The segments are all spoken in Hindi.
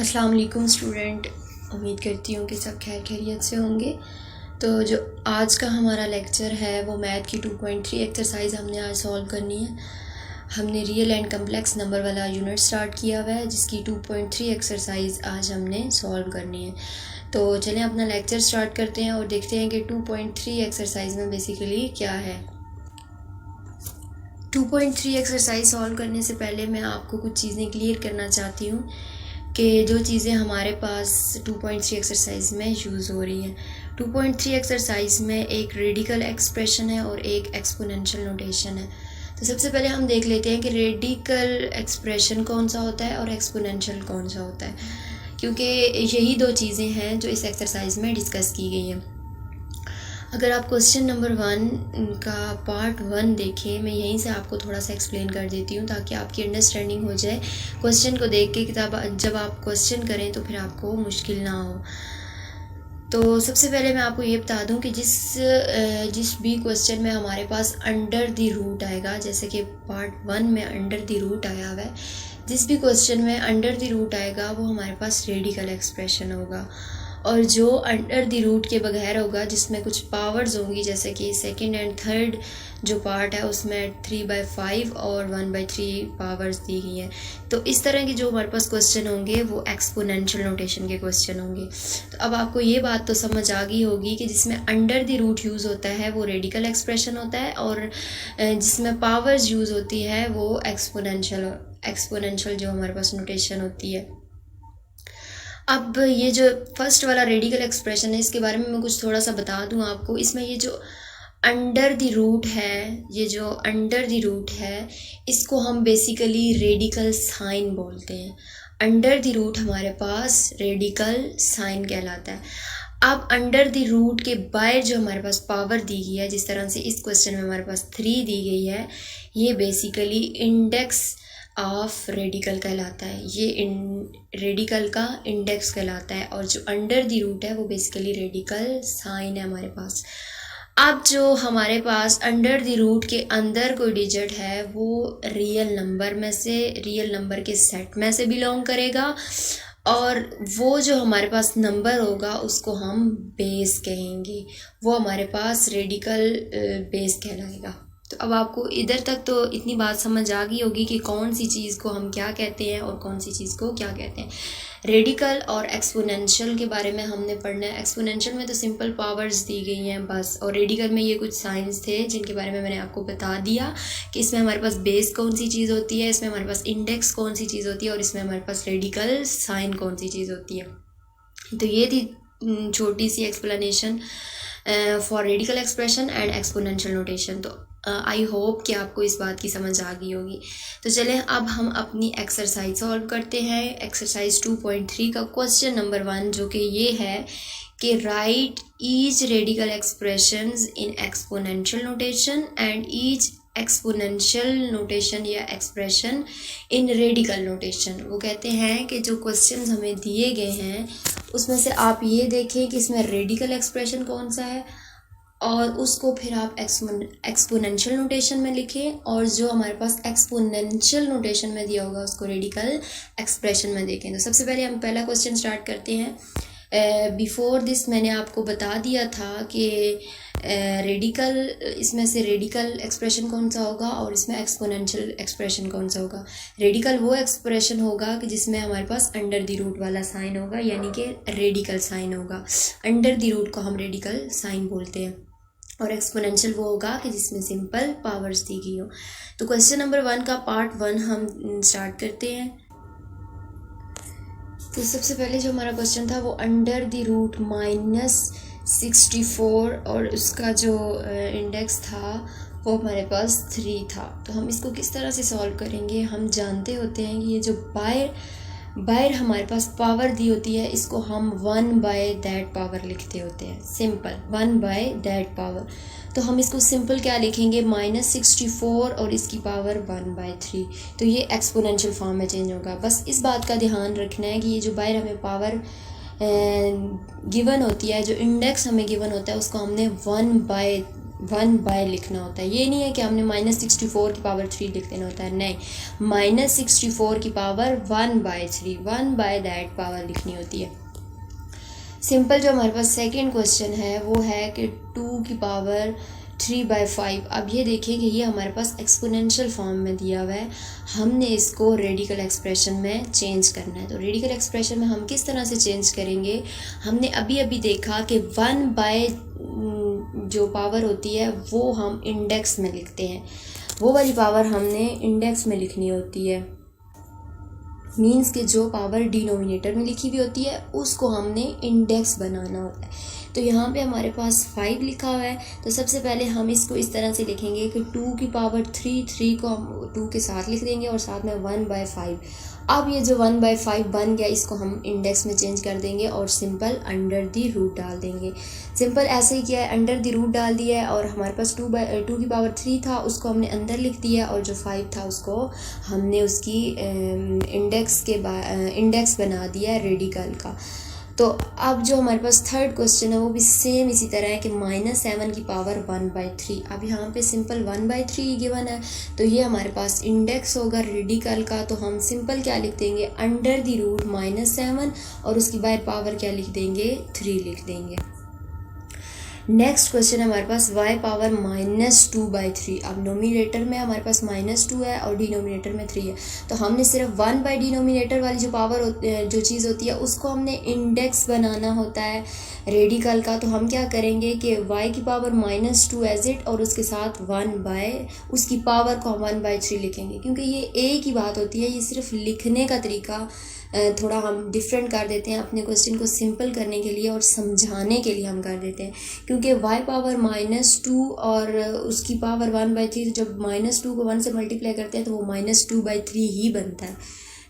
अस्सलाम वालेकुम स्टूडेंट। उम्मीद करती हूँ कि सब खैर खैरियत से होंगे। तो जो आज का हमारा लेक्चर है वो मैथ की 2.3 एक्सरसाइज हमने आज सॉल्व करनी है। हमने रियल एंड कम्प्लेक्स नंबर वाला यूनिट स्टार्ट किया हुआ है जिसकी 2.3 एक्सरसाइज आज हमने सॉल्व करनी है। तो चलें अपना लेक्चर स्टार्ट करते हैं और देखते हैं कि 2.3 एक्सरसाइज में बेसिकली क्या है। 2.3 एक्सरसाइज सॉल्व करने से पहले मैं आपको कुछ चीज़ें क्लियर करना चाहती हूँ कि जो चीज़ें हमारे पास 2.3 एक्सरसाइज में यूज़ हो रही हैं। 2.3 एक्सरसाइज में एक रेडिकल एक्सप्रेशन है और एक एक्सपोनेंशियल नोटेशन है। तो सबसे पहले हम देख लेते हैं कि रेडिकल एक्सप्रेशन कौन सा होता है और एक्सपोनेंशियल कौन सा होता है, क्योंकि यही दो चीज़ें हैं जो इस एक्सरसाइज में डिस्कस की गई हैं। अगर आप क्वेश्चन नंबर 1 का पार्ट 1 देखें, मैं यहीं से आपको थोड़ा सा एक्सप्लेन कर देती हूँ ताकि आपकी अंडरस्टैंडिंग हो जाए। क्वेश्चन को देख के जब आप क्वेश्चन करें तो फिर आपको मुश्किल ना हो। तो सबसे पहले मैं आपको ये बता दूं कि जिस भी क्वेश्चन में हमारे पास अंडर द रूट आएगा, जैसे कि पार्ट 1 में अंडर द रूट आया हुआ है, जिस भी क्वेश्चन में अंडर द रूट आएगा वो हमारे पास रेडिकल एक्सप्रेशन होगा। और जो अंडर द रूट के बगैर होगा, जिसमें कुछ पावर्स होंगी, जैसे कि सेकंड एंड थर्ड जो पार्ट है उसमें 3/5 और 1/3 पावर्स दी गई हैं। तो इस तरह के जो हमारे पास क्वेश्चन होंगे वो एक्सपोनेंशियल नोटेशन के क्वेश्चन होंगे। तो अब आपको ये बात तो समझ आ गई होगी कि जिसमें अंडर द रूट यूज़ होता है वो रेडिकल एक्सप्रेशन होता है और जिसमें पावर्स यूज़ होती है वो एक्सपोनेंशियल जो हमारे पास नोटेशन होती है। अब ये जो फर्स्ट वाला रेडिकल एक्सप्रेशन है इसके बारे में मैं कुछ थोड़ा सा बता दूं आपको। इसमें ये जो अंडर द रूट है, इसको हम बेसिकली रेडिकल साइन बोलते हैं। अंडर द रूट हमारे पास रेडिकल साइन कहलाता है। अब अंडर द रूट के बाहर जो हमारे पास पावर दी गई है, जिस तरह से इस क्वेश्चन में हमारे पास 3 दी गई है, ये बेसिकली इंडेक्स ऑफ रेडिकल कहलाता है। ये रेडिकल का इंडेक्स कहलाता है और जो अंडर द रूट है वो बेसिकली रेडिकल साइन है हमारे पास। अब जो हमारे पास अंडर द रूट के अंदर कोई डिजिट है वो रियल नंबर के सेट में से बिलोंग करेगा और वो जो हमारे पास नंबर होगा उसको हम बेस कहेंगे। वो हमारे पास रेडिकल बेस कहलाएगा। तो अब आपको इधर तक तो इतनी बात समझ आ गई होगी कि कौन सी चीज़ को हम क्या कहते हैं और कौन सी चीज़ को क्या कहते हैं। रेडिकल और एक्सपोनेंशियल के बारे में हमने पढ़ना है। एक्सपोनेंशियल में तो सिंपल पावर्स दी गई हैं बस, और रेडिकल में ये कुछ साइंस थे जिनके बारे में मैंने आपको बता दिया कि इसमें हमारे पास बेस कौन सी चीज़ होती है, इसमें हमारे पास इंडेक्स कौन सी चीज़ होती है और इसमें हमारे पास रेडिकल साइन कौन सी चीज़ होती है। तो ये थी छोटी सी explanation for radical expression and exponential notation. तो आई होप कि आपको इस बात की समझ आ गई होगी। तो चलें अब हम अपनी एक्सरसाइज सॉल्व करते हैं। एक्सरसाइज 2.3 का क्वेश्चन नंबर 1 जो कि ये है कि right each radical expressions in exponential notation and each exponential notation या एक्सप्रेशन इन रेडिकल नोटेशन। वो कहते हैं कि जो क्वेश्चंस हमें दिए गए हैं उसमें से आप ये देखें कि इसमें रेडिकल एक्सप्रेशन कौन सा है और उसको फिर आप एक्सपोनेंशियल नोटेशन में लिखें, और जो हमारे पास एक्सपोनेंशियल नोटेशन में दिया होगा उसको रेडिकल एक्सप्रेशन में देखें। तो सबसे पहले हम पहला क्वेश्चन स्टार्ट करते हैं। बिफोर दिस मैंने आपको बता दिया था कि इसमें से रेडिकल एक्सप्रेशन कौन सा होगा और इसमें एक्सपोनेंशियल एक्सप्रेशन कौन सा होगा। रेडिकल वो एक्सप्रेशन होगा कि जिसमें हमारे पास अंडर द रूट वाला साइन होगा, यानी कि रेडिकल साइन होगा। अंडर द रूट को हम रेडिकल साइन बोलते हैं। और एक्सपोनेंशियल वो होगा कि जिसमें सिंपल पावर्स दी गई हो। तो क्वेश्चन नंबर 1 का पार्ट 1 हम स्टार्ट करते हैं। तो सबसे पहले जो हमारा क्वेश्चन था वो अंडर द रूट -64 और उसका जो इंडेक्स था वो हमारे पास 3 था। तो हम इसको किस तरह से सॉल्व करेंगे। हम जानते होते हैं कि ये जो बाहर हमारे पास पावर दी होती है इसको हम 1/that पावर लिखते होते हैं। Simple 1/that power. तो हम इसको सिंपल क्या लिखेंगे, -64 और इसकी पावर 1/3। तो ये एक्सपोनेंशियल फॉर्म में चेंज होगा। बस इस बात का ध्यान रखना है कि ये जो बाहर हमें पावर गिवन होती है, जो इंडेक्स हमें गिवन होता है उसको हमने 1/that 1/, लिखना होता है। ये नहीं है कि हमने -64 की पावर 3 लिख देना होता है, नहीं, -64 की पावर 1/3, 1/that पावर लिखनी होती है। सिंपल जो हमारे पास सेकंड क्वेश्चन है वो है कि 2 की पावर 3/5। अब ये देखिए कि ये हमारे पास एक्सपोनेंशियल फॉर्म में दिया हुआ है, हमने इसको रेडिकल एक्सप्रेशन में चेंज करना है। तो रेडिकल एक्सप्रेशन में हम किस तरह से चेंज करेंगे, हमने अभी अभी देखा कि 1/, जो पावर होती है वो हम इंडेक्स में लिखते हैं, वो वाली पावर हमने इंडेक्स में लिखनी होती है। मीन्स कि जो पावर डिनोमिनेटर में लिखी हुई होती है उसको हमने इंडेक्स बनाना होता है। तो यहाँ पे हमारे पास 5 लिखा हुआ है, तो सबसे पहले हम इसको इस तरह से लिखेंगे कि 2 की पावर 3 को हम 2 के साथ लिख देंगे और साथ में 1/5। अब ये जो 1/5 बन गया इसको हम इंडेक्स में चेंज कर देंगे और सिंपल अंडर दी रूट डाल देंगे। सिंपल ऐसे ही किया है, अंडर दी रूट डाल दिया है और हमारे पास 2 की पावर 3 था उसको हमने अंदर लिख दिया और जो 5 था उसको हमने उसकी इंडेक्स बना दिया रेडिकल का। तो अब जो हमारे पास थर्ड क्वेश्चन है वो भी सेम इसी तरह है कि -7 की पावर 1/3। अब यहाँ पे सिंपल 1/3 गिवन है, तो ये हमारे पास इंडेक्स होगा रेडिकल का। तो हम सिंपल क्या लिख देंगे, अंडर दी रूट -7 और उसकी बाहर पावर क्या लिख देंगे, 3 लिख देंगे। नेक्स्ट क्वेश्चन है हमारे पास y पावर -2/3। अब नोमिनेटर में हमारे पास -2 है और डिनोमिनेटर में 3 है, तो हमने सिर्फ 1 डिनोमिनेटर वाली जो पावर जो चीज़ होती है उसको हमने इंडेक्स बनाना होता है रेडिकल का। तो हम क्या करेंगे कि y की पावर -2 एज इट और उसके साथ 1/, उसकी पावर को हम 1/3 लिखेंगे, क्योंकि ये एक ही बात होती है, ये सिर्फ लिखने का तरीका थोड़ा हम डिफरेंट कर देते हैं अपने क्वेश्चन को सिंपल करने के लिए और समझाने के लिए हम कर देते हैं। क्योंकि y पावर -2 और उसकी पावर 1/3, जब -2 को 1 से मल्टीप्लाई करते हैं तो वो -2/3 ही बनता है।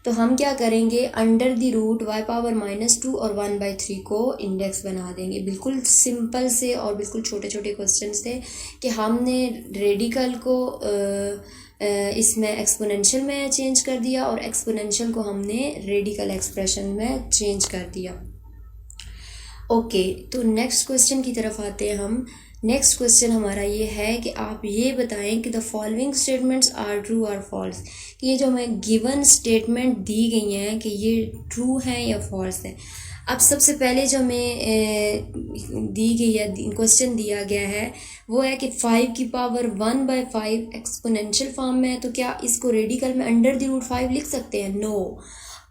तो हम क्या करेंगे, under the root y power -2 और 1/3 को इंडेक्स बना देंगे। बिल्कुल सिंपल से और बिल्कुल छोटे छोटे क्वेश्चन थे कि हमने रेडिकल को इसमें एक्सपोनेंशियल में चेंज कर दिया और एक्सपोनेंशियल को हमने रेडिकल एक्सप्रेशन में चेंज कर दिया। ओके, तो नेक्स्ट क्वेश्चन की तरफ आते हैं हम। नेक्स्ट क्वेश्चन हमारा ये है कि आप ये बताएं कि the following statements are true और फॉल्स। कि ये जो हमें गिवन स्टेटमेंट दी गई हैं कि ये ट्रू हैं या फॉल्स हैं। अब सबसे पहले जो हमें दी गई है, क्वेश्चन दिया गया है वो है कि 5 की पावर 1/5 एक्सपोनेंशियल फॉर्म में है, तो क्या इसको रेडिकल में अंडर द रूट 5 लिख सकते हैं? नो,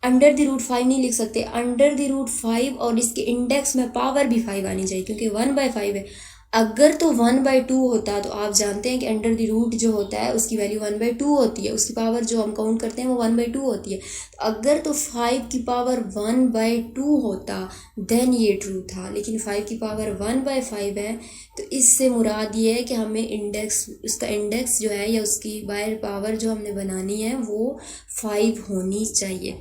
अंडर द रूट 5 नहीं लिख सकते। अंडर द रूट 5 और इसके इंडेक्स में पावर भी 5 आनी चाहिए, क्योंकि 1/5 है। अगर तो 1/2 होता तो आप जानते हैं कि अंडर द रूट जो होता है उसकी वैल्यू 1/2 होती है, उसकी पावर जो हम काउंट करते हैं वो 1/2 होती है। तो अगर तो 5 की पावर 1/2 होता देन ये ट्रू था, लेकिन 5 की पावर 1/5 है, तो इससे मुराद ये है कि हमें इंडेक्स, उसका इंडेक्स जो है या उसकी बाहर पावर जो हमने बनानी है वो 5 होनी चाहिए।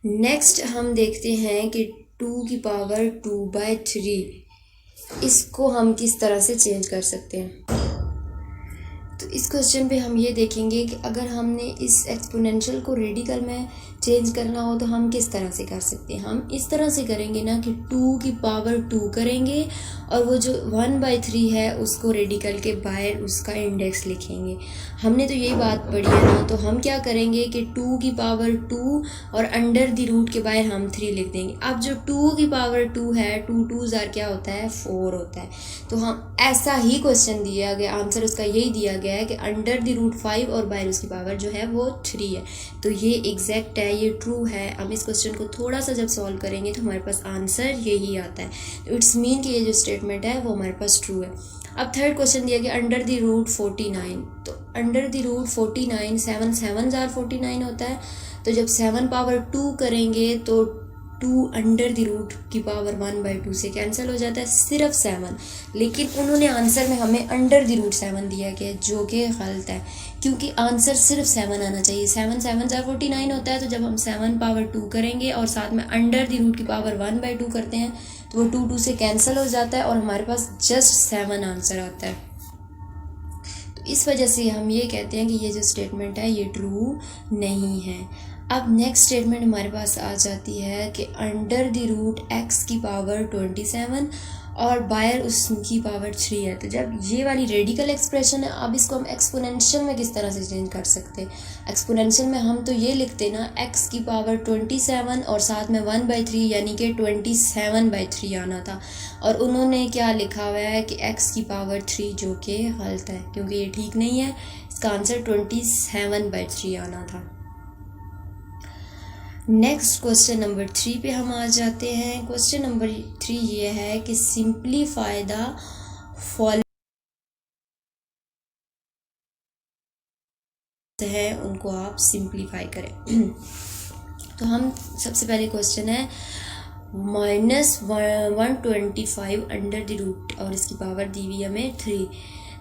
नेक्स्ट हम देखते हैं कि 2 की पावर 2/3 इसको हम किस तरह से चेंज कर सकते हैं। तो इस क्वेश्चन पे हम ये देखेंगे कि अगर हमने इस एक्सपोनेंशियल को रेडिकल में चेंज करना हो तो हम किस तरह से कर सकते हैं। हम इस तरह से करेंगे ना कि 2 की पावर 2 करेंगे और वो जो 1/3 है उसको रेडिकल के बाहर उसका इंडेक्स लिखेंगे। हमने तो यही बात पढ़ी है ना, तो हम क्या करेंगे कि 2 की पावर 2 और अंडर द रूट के बाहर हम 3 लिख देंगे। अब जो 2 की पावर 2 है, 2 2s क्या होता है, 4 होता है। तो हम ऐसा ही क्वेश्चन दिया गया, आंसर उसका यही दिया गया है कि अंडर द रूट 5 और बाहर उसकी पावर जो है वो 3 है। तो ये एग्जैक्ट है, ये ट्रू है। हम इस क्वेश्चन को थोड़ा सा जब सॉल्व करेंगे तो हमारे पास आंसर यही आता है। तो इट्स मीन कि ये जो स्टेटमेंट है वो हमारे पास ट्रू है। अब थर्ड क्वेश्चन दिया गया अंडर द रूट 49। तो under the root 49, 7 7s are 49 होता है। तो जब 7 पावर 2 करेंगे तो 2 अंडर द रूट की पावर 1/2 से कैंसिल हो जाता है, सिर्फ 7। लेकिन उन्होंने आंसर में हमें अंडर द रूट 7 दिया गया, जो कि गलत है, क्योंकि आंसर सिर्फ 7 आना चाहिए। 7 7s are 49 होता है। तो जब हम 7 पावर 2 करेंगे और साथ में अंडर द रूट की पावर 1/2 करते हैं तो वो 2 2 से कैंसिल हो जाता है और हमारे पास जस्ट 7 आंसर आता है। तो इस वजह से हम ये कहते हैं कि ये जो स्टेटमेंट है ये ट्रू नहीं है। अब नेक्स्ट स्टेटमेंट हमारे पास आ जाती है कि अंडर द रूट x की पावर 27 और बायर उसकी पावर 3 है। तो जब ये वाली रेडिकल एक्सप्रेशन है, अब इसको हम एक्सपोनेंशियल में किस तरह से चेंज कर सकते हैं? एक्सपोनेंशियल में हम तो ये लिखते ना x की पावर 27 और साथ में 1/3 यानी कि 27/3 आना था, और उन्होंने क्या लिखा हुआ है कि x की पावर 3, जो कि गलत है क्योंकि ये ठीक नहीं है। इसका आंसर 27/3 आना था। नेक्स्ट क्वेश्चन नंबर 3 पे हम आ जाते हैं। क्वेश्चन नंबर 3 ये है कि सिंप्लीफाई द फॉलोइंग है, उनको आप सिंप्लीफाई करें। तो हम सबसे पहले क्वेश्चन है -125 अंडर द रूट और इसकी पावर दी हुई हमें 3।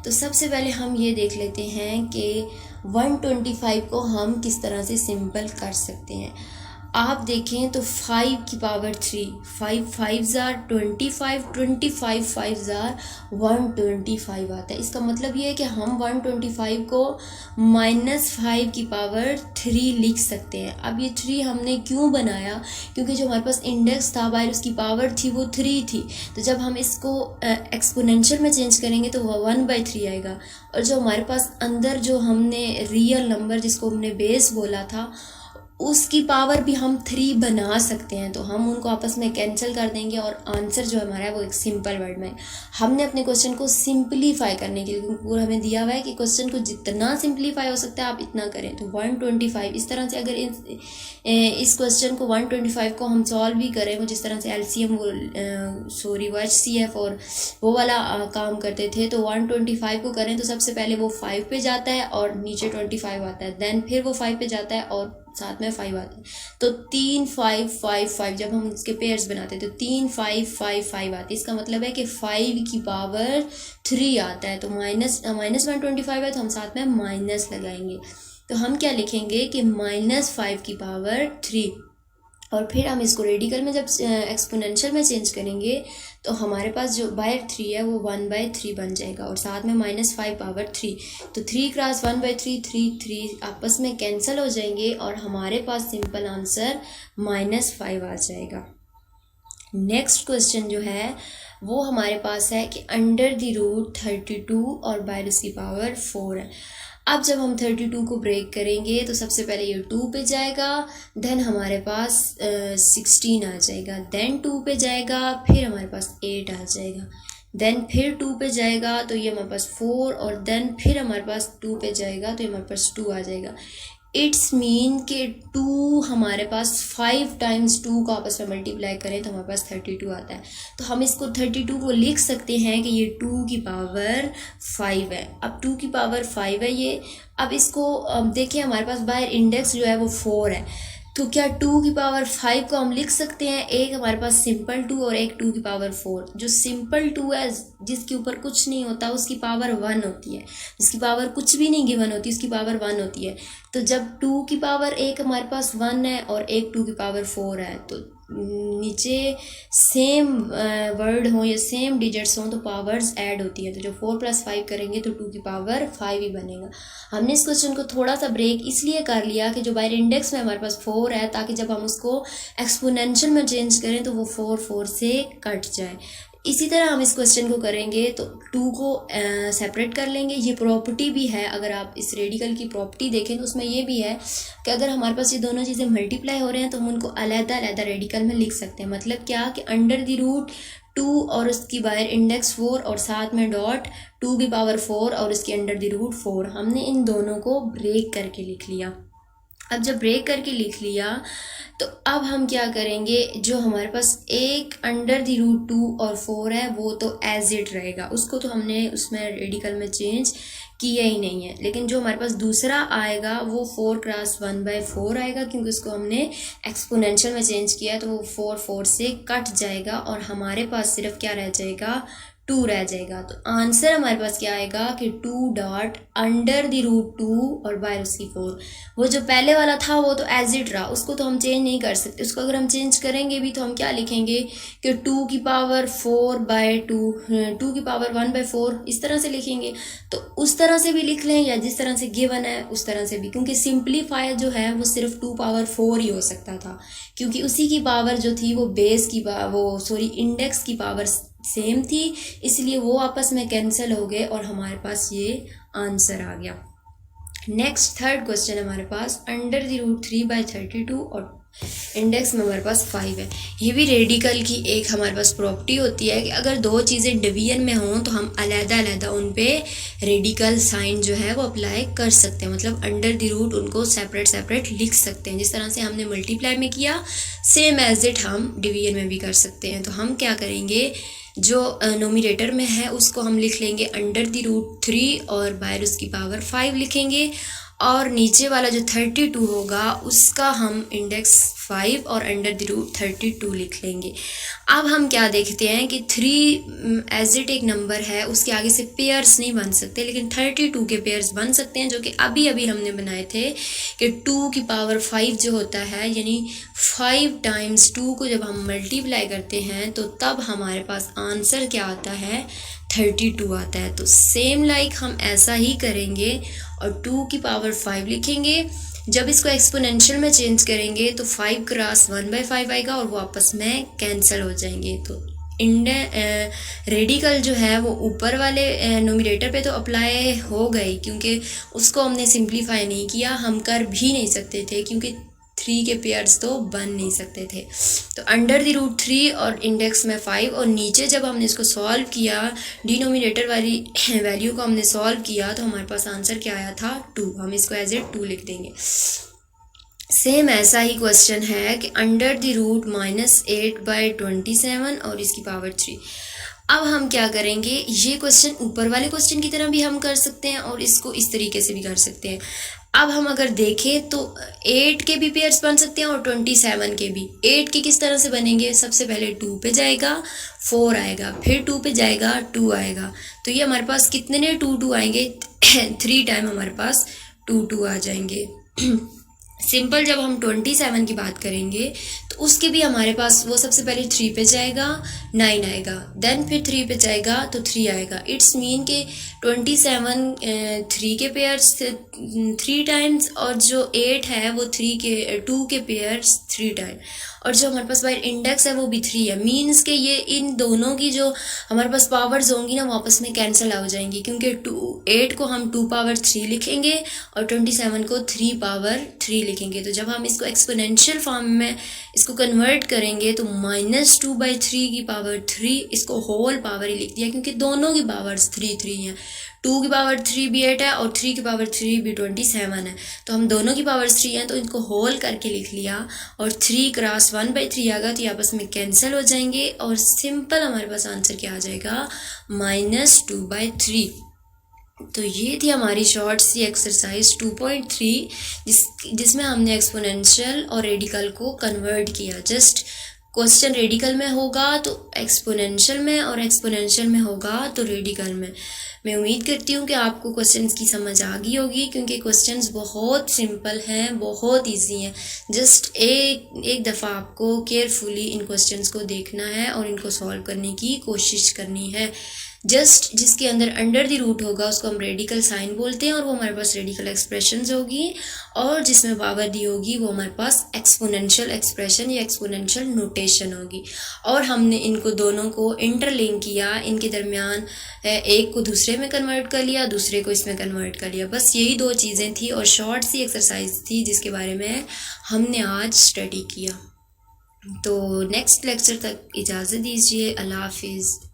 तो सबसे पहले हम ये देख लेते हैं कि 125 को हम किस तरह से सिंपल कर सकते हैं। आप देखें तो 5 की पावर 3, 5 5 ज़ार 25, 25 5 ज़ार 125 आता है। इसका मतलब ये है कि हम 125 को -5 की पावर 3 लिख सकते हैं। अब ये 3 हमने क्यों बनाया? क्योंकि जो हमारे पास इंडेक्स था बाहर उसकी पावर थी वो 3 थी। तो जब हम इसको एक्सपोनेंशियल में चेंज करेंगे तो वह 1/3 आएगा, और जो हमारे पास अंदर जो हमने रियल नंबर जिसको हमने बेस बोला था उसकी पावर भी हम 3 बना सकते हैं। तो हम उनको आपस में कैंसिल कर देंगे और आंसर जो हमारा है वो एक सिंपल वर्ड में। हमने अपने क्वेश्चन को सिंप्लीफाई करने के लिए, क्योंकि पूरा हमें दिया हुआ है कि क्वेश्चन को जितना सिंप्लीफाई हो सकता है आप इतना करें। तो 125 इस तरह से अगर इस क्वेश्चन को 125 को हम सॉल्व भी करें, वो जिस तरह से LCM वो HCF और वो वाला काम करते थे, तो 125 को करें तो सबसे पहले वो 5 पे जाता है और नीचे 25 आता है, देन फिर वो 5 पे जाता है और साथ में 5 आते हैं। तो 3 5 5 5 जब हम इसके पेयर्स बनाते हैं तो 3 5 5 5 आते हैं। इसका मतलब है कि 5 की पावर 3 आता है। तो -125 है तो हम साथ में माइनस लगाएंगे। तो हम क्या लिखेंगे कि -5 की पावर 3, और फिर हम इसको रेडिकल में जब एक्सपोनेंशियल में चेंज करेंगे तो हमारे पास जो बाय 3 है वो 1/3 बन जाएगा, और साथ में -5 पावर 3। तो 3 क्रॉस 1/3 3 आपस में कैंसिल हो जाएंगे और हमारे पास सिंपल आंसर -5 आ जाएगा। नेक्स्ट क्वेश्चन जो है वो हमारे पास है कि अंडर द रूट 32 और बाय उसकी पावर 4 है। अब जब हम 32 को ब्रेक करेंगे तो सबसे पहले ये 2 पे जाएगा, देन हमारे पास 16 आ जाएगा, देन 2 पे जाएगा, फिर हमारे पास 8 आ जाएगा, देन फिर 2 पे जाएगा तो ये हमारे पास 4, और देन फिर हमारे पास 2 पे जाएगा तो ये हमारे पास 2 आ जाएगा। इट्स मीन कि 2 हमारे पास 5 टाइम्स 2 का आपस में मल्टीप्लाई करें तो हमारे पास 32 आता है। तो हम इसको 32 को लिख सकते हैं कि ये 2 की पावर 5 है। अब 2 की पावर 5 है ये। अब इसको देखिए हमारे पास बाहर इंडेक्स जो है वो 4 है, तो क्या 2 की पावर 5 को हम लिख सकते हैं? एक हमारे पास सिंपल 2 और एक 2 की पावर 4। जो सिंपल 2 है जिसके ऊपर कुछ नहीं होता उसकी पावर 1 होती है, जिसकी पावर कुछ भी नहीं गिवन होती उसकी पावर 1 होती है। तो जब 2 की पावर एक हमारे पास 1 है और एक 2 की पावर 4 है, तो नीचे सेम वर्ड हो या सेम डिजिट्स हों तो पावर्स ऐड होती है। तो जो 4 + 5 करेंगे तो 2 की पावर 5 ही बनेगा। हमने इस क्वेश्चन को थोड़ा सा ब्रेक इसलिए कर लिया कि जो बाहर इंडेक्स में हमारे पास 4 है, ताकि जब हम उसको एक्सपोनेंशियल में चेंज करें तो वो 4 4 से कट जाए। इसी तरह हम इस क्वेश्चन को करेंगे तो 2 को सेपरेट कर लेंगे। ये प्रॉपर्टी भी है, अगर आप इस रेडिकल की प्रॉपर्टी देखें तो उसमें ये भी है कि अगर हमारे पास ये दोनों चीज़ें मल्टीप्लाई हो रहे हैं तो हम उनको अलग-अलग रेडिकल में लिख सकते हैं। मतलब क्या कि अंडर द रूट 2 और उसकी बाहर इंडेक्स 4 और साथ में डॉट 2 की पावर 4 और उसके अंडर द रूट 4, हमने इन दोनों को ब्रेक करके लिख लिया। अब जब ब्रेक करके लिख लिया तो अब हम क्या करेंगे, जो हमारे पास एक अंडर द रूट 2 और 4 है वो तो एज इट रहेगा, उसको तो हमने उसमें रेडिकल में चेंज किया ही नहीं है। लेकिन जो हमारे पास दूसरा आएगा वो 4 क्रॉस 1/4 आएगा, क्योंकि उसको हमने एक्सपोनेंशियल में चेंज किया है, तो वो 4 4 से कट जाएगा और हमारे पास सिर्फ क्या रह जाएगा, 2 रह जाएगा। तो आंसर हमारे पास क्या आएगा कि 2 डॉट अंडर द रूट 2 और बाय उसकी 4। वो जो पहले वाला था वो तो एज इट रहा, उसको तो हम चेंज नहीं कर सकते। उसको अगर हम चेंज करेंगे भी तो हम क्या लिखेंगे कि 2 की पावर 4/2, 2 की पावर 1/4 इस तरह से लिखेंगे। तो उस तरह से भी लिख लें या जिस तरह से गिवन है उस तरह से भी, क्योंकि सिंप्लीफाई जो है वो सिर्फ 2 पावर 4 ही हो सकता था, क्योंकि उसी की पावर जो थी वो बेस की वो इंडेक्स की पावर सेम थी, इसलिए वो आपस में कैंसिल हो गए और हमारे पास ये आंसर आ गया। नेक्स्ट थर्ड क्वेश्चन हमारे पास, अंडर द रूट 3/32 और इंडेक्स में हमारे पास 5 है। ये भी रेडिकल की एक हमारे पास प्रॉपर्टी होती है कि अगर दो चीज़ें डिवीजन में हों तो हम अलग-अलग उन पे रेडिकल साइन जो है वो अप्लाई कर सकते हैं, मतलब अंडर द रूट उनको सेपरेट सेपरेट लिख सकते हैं। जिस तरह से हमने मल्टीप्लाई में किया सेम एज इट हम डिवीजन में भी कर सकते हैं। तो हम क्या करेंगे, जो नोमिनेटर में है उसको हम लिख लेंगे अंडर द रूट 3 और बाहर उसकी पावर 5 लिखेंगे, और नीचे वाला जो 32 होगा उसका हम इंडेक्स 5 और अंडर द रूट 32 लिख लेंगे। अब हम क्या देखते हैं कि 3 एज इट एक नंबर है, उसके आगे से पेयर्स नहीं बन सकते, लेकिन 32 के पेयर्स बन सकते हैं, जो कि अभी अभी हमने बनाए थे कि 2 की पावर 5 जो होता है, यानी 5 टाइम्स 2 को जब हम मल्टीप्लाई करते हैं तो तब हमारे पास आंसर क्या आता है, 32 आता है। तो सेम लाइक हम ऐसा ही करेंगे और 2 की पावर 5 लिखेंगे। जब इसको एक्सपोनेंशियल में चेंज करेंगे तो 5 क्रॉस 1/5 आएगा और वो आपस में कैंसिल हो जाएंगे। तो रेडिकल जो है वो ऊपर वाले नोमिनेटर पे तो अप्लाई हो गई, क्योंकि उसको हमने सिंप्लीफाई नहीं किया, हम कर भी नहीं सकते थे क्योंकि 3 के पेयर्स तो बन नहीं सकते थे। तो अंडर द रूट 3 और इंडेक्स में 5, और नीचे जब हमने इसको सॉल्व किया, डिनोमिनेटर वाली वैल्यू को हमने सॉल्व किया तो हमारे पास आंसर क्या आया था, 2। हम इसको एज ए 2 लिख देंगे। सेम ऐसा ही क्वेश्चन है कि अंडर द रूट -8/27 और इसकी पावर 3। अब हम क्या करेंगे, ये क्वेश्चन ऊपर वाले क्वेश्चन की तरह भी हम कर सकते हैं और इसको इस तरीके से भी कर सकते हैं। अब हम अगर देखें तो 8 के भी पेयर्स बन सकते हैं और 27 के भी। 8 के किस तरह से बनेंगे, सबसे पहले 2 पे जाएगा 4 आएगा, फिर 2 पे जाएगा 2 आएगा, तो ये हमारे पास कितने 2 आएंगे 3 टाइम हमारे पास 2 आ जाएंगे। सिंपल जब हम 27 की बात करेंगे तो उसके भी हमारे पास वो सबसे पहले 3 पे जाएगा 9 आएगा, देन फिर 3 पे जाएगा तो 3 आएगा। इट्स मीन के 27 3 के पेयर्स 3 टाइम्स और जो 8 है वो 2 के पेयर्स 3 टाइम, और जो हमारे पास बाहर इंडेक्स है वो भी 3 है। मीन्स के ये इन दोनों की जो हमारे पास पावर्स होंगी ना वो आपस में कैंसिल हो जाएंगी, क्योंकि 8 को हम 2 पावर 3 लिखेंगे और 27 को 3 पावर 3 लिखेंगे। तो जब हम इसको एक्सपोनेंशियल फॉर्म में इसको कन्वर्ट करेंगे तो -2/3 की पावर 3, इसको होल पावर ही लिख दिया क्योंकि दोनों की पावर्स 3 हैं। 2 की पावर 3 भी 8 है और 3 की पावर 3 भी 27 है, तो हम दोनों की पावर्स 3 हैं तो इनको होल करके लिख लिया और 3 क्रॉस 1/3 आ गया, तो ये आपस में कैंसिल हो जाएंगे और सिंपल हमारे पास आंसर क्या आ जाएगा, -2/3। तो ये थी हमारी शॉर्ट सी एक्सरसाइज 2.3 जिसमें हमने एक्सपोनेंशियल और रेडिकल को कन्वर्ट किया। जस्ट क्वेश्चन रेडिकल में होगा तो एक्सपोनेंशियल में और एक्सपोनेंशियल में होगा तो रेडिकल में। मैं उम्मीद करती हूँ कि आपको क्वेश्चंस की समझ आ गई होगी, क्योंकि क्वेश्चंस बहुत सिंपल हैं, बहुत इजी हैं। जस्ट एक दफ़ा आपको केयरफुली इन क्वेश्चंस को देखना है और इनको सॉल्व करने की कोशिश करनी है। जस्ट जिसके अंदर अंडर द रूट होगा उसको हम रेडिकल साइन बोलते हैं और वो हमारे पास रेडिकल एक्सप्रेशंस होगी, और जिसमें पावर दी होगी वो हमारे पास एक्सपोनेंशियल एक्सप्रेशन या एक्सपोनेंशियल नोटेशन होगी। और हमने इनको दोनों को इंटरलिंक किया, इनके दरमियान एक को दूसरे में कन्वर्ट कर लिया, दूसरे को इसमें कन्वर्ट कर लिया। बस यही 2 चीज़ें थी और शॉर्ट सी एक्सरसाइज थी जिसके बारे में हमने आज स्टडी किया। तो नेक्स्ट लेक्चर तक इजाज़त दीजिए। अल्लाह हाफिज़।